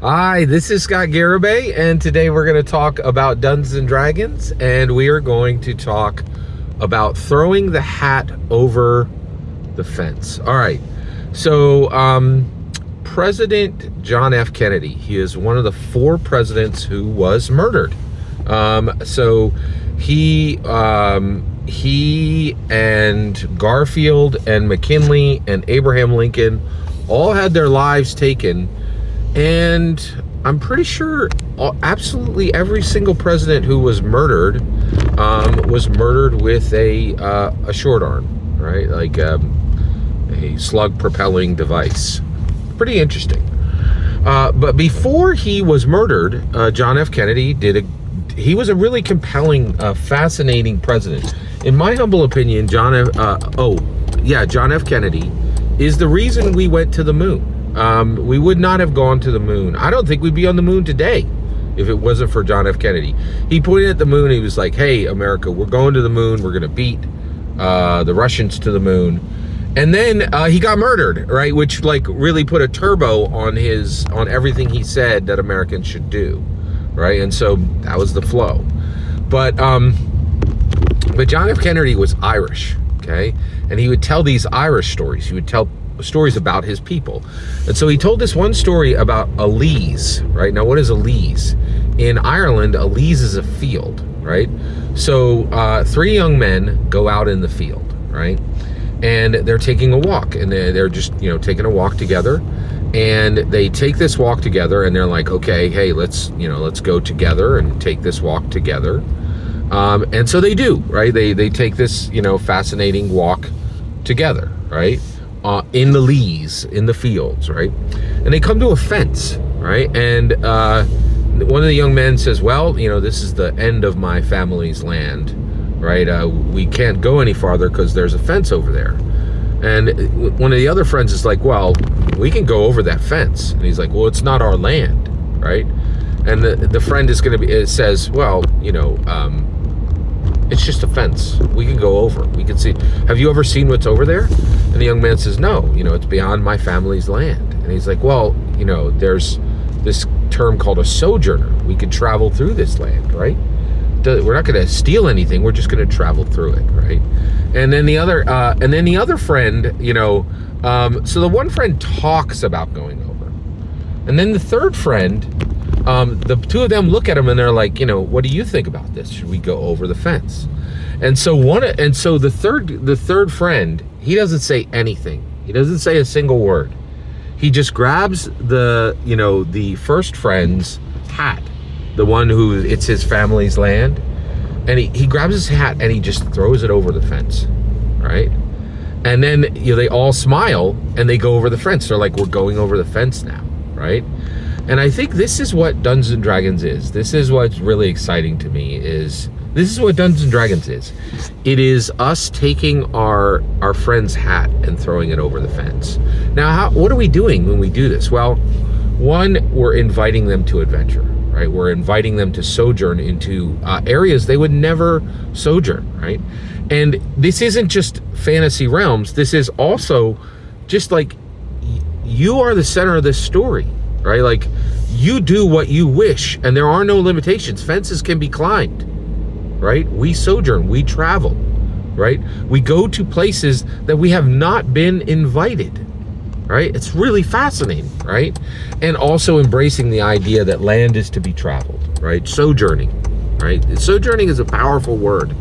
Hi, this is Scott Garibay, and today we're going to talk about Dungeons and Dragons, and we are going to talk about throwing the hat over the fence. All right, so President John F. Kennedy, he is one of the 4 presidents who was murdered. So he and Garfield and McKinley and Abraham Lincoln all had their lives taken. And I'm pretty sure absolutely every single president who was murdered with a short arm, right? Like a slug propelling device. Pretty interesting. But before he was murdered, John F. Kennedy he was a really compelling, fascinating president. In my humble opinion, John F. Kennedy is the reason we went to the moon. We would not have gone to the moon. I don't think we'd be on the moon today if it wasn't for John F. Kennedy. He pointed at the moon. He was like, hey, America, we're going to the moon. We're going to beat the Russians to the moon. And then he got murdered, right? Which like really put a turbo on everything he said that Americans should do, right? And so that was the flow. But John F. Kennedy was Irish, okay? And he would tell these Irish stories. He would tell stories about his people. And so he told this one story about a lees, right? Now, what is a lees? In Ireland, a lees is a field, right? So 3 young men go out in the field, right? And they're taking a walk, and they're just, taking a walk together. And they take this walk together, and they're like, okay, hey, let's go together and take this walk together. And so they do, right? They take this, fascinating walk together, right? In the lees, in the fields, right? And they come to a fence, right? And one of the young men says, well, this is the end of my family's land, right? We can't go any farther because there's a fence over there. And one of the other friends is like, well, we can go over that fence. And he's like, well, it's not our land, right? And the friend says, well, it's just a fence. We can go over. We can see. Have you ever seen what's over there? And the young man says, no, it's beyond my family's land. And he's like, well, there's this term called a sojourner. We could travel through this land, right? We're not going to steal anything. We're just going to travel through it, right? And then the other friend, so the one friend talks about going over. And then the third friend, the 2 of them look at him and they're like, what do you think about this? Should we go over the fence? And so the third friend, he doesn't say anything. He doesn't say a single word. He just grabs the first friend's hat, the one who it's his family's land, and he grabs his hat and he just throws it over the fence, right? And then they all smile and they go over the fence. They're like, we're going over the fence now, right? And I think this is what Dungeons and Dragons is. This is what's really exciting to me this is what Dungeons and Dragons is. It is us taking our friend's hat and throwing it over the fence. Now, what are we doing when we do this? Well, one, we're inviting them to adventure, right? We're inviting them to sojourn into areas they would never sojourn, right? And this isn't just fantasy realms. This is also just like you are the center of this story, right? Like you do what you wish and there are no limitations. Fences can be climbed, right? We sojourn, we travel, right? We go to places that we have not been invited, right? It's really fascinating, right? And also embracing the idea that land is to be traveled, right? Sojourning, right? Sojourning is a powerful word.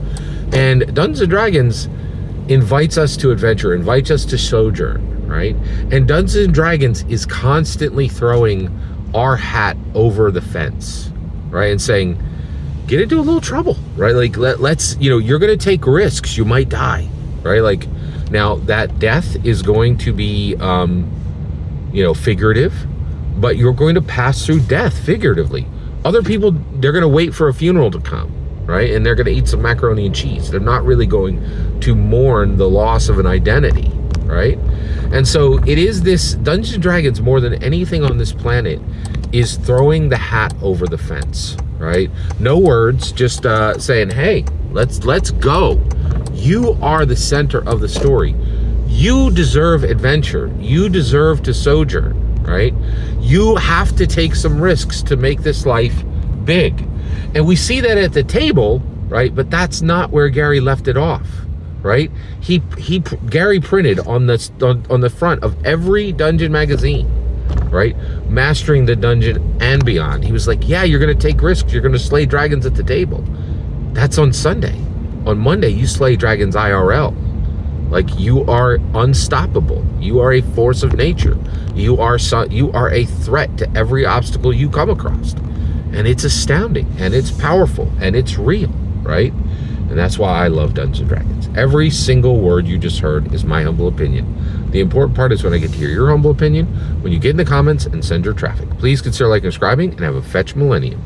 And Dungeons and Dragons invites us to adventure, invites us to sojourn, right? And Dungeons and Dragons is constantly throwing our hat over the fence, right? And saying, get into a little trouble, right? Like, let's, you're going to take risks. You might die, right? Like, now that death is going to be, figurative, but you're going to pass through death figuratively. Other people, they're going to wait for a funeral to come, right? And they're going to eat some macaroni and cheese. They're not really going to mourn the loss of an identity, right? And so it is this, Dungeons and Dragons, more than anything on this planet, is throwing the hat over the fence, right? No words, just saying, hey, let's go. You are the center of the story. You deserve adventure. You deserve to sojourn, right? You have to take some risks to make this life big. And we see that at the table, right? But that's not where Gary left it off, right? Gary printed on the front of every dungeon magazine, right? Mastering the Dungeon and Beyond. He was like, yeah, you're going to take risks. You're going to slay dragons at the table. That's on Sunday. On Monday, you slay dragons IRL. Like, you are unstoppable. You are a force of nature. You are a threat to every obstacle you come across. And it's astounding, and it's powerful, and it's real, right? And that's why I love Dungeons & Dragons. Every single word you just heard is my humble opinion. The important part is when I get to hear your humble opinion, when you get in the comments and send your traffic. Please consider liking and subscribing, and have a fetch millennium.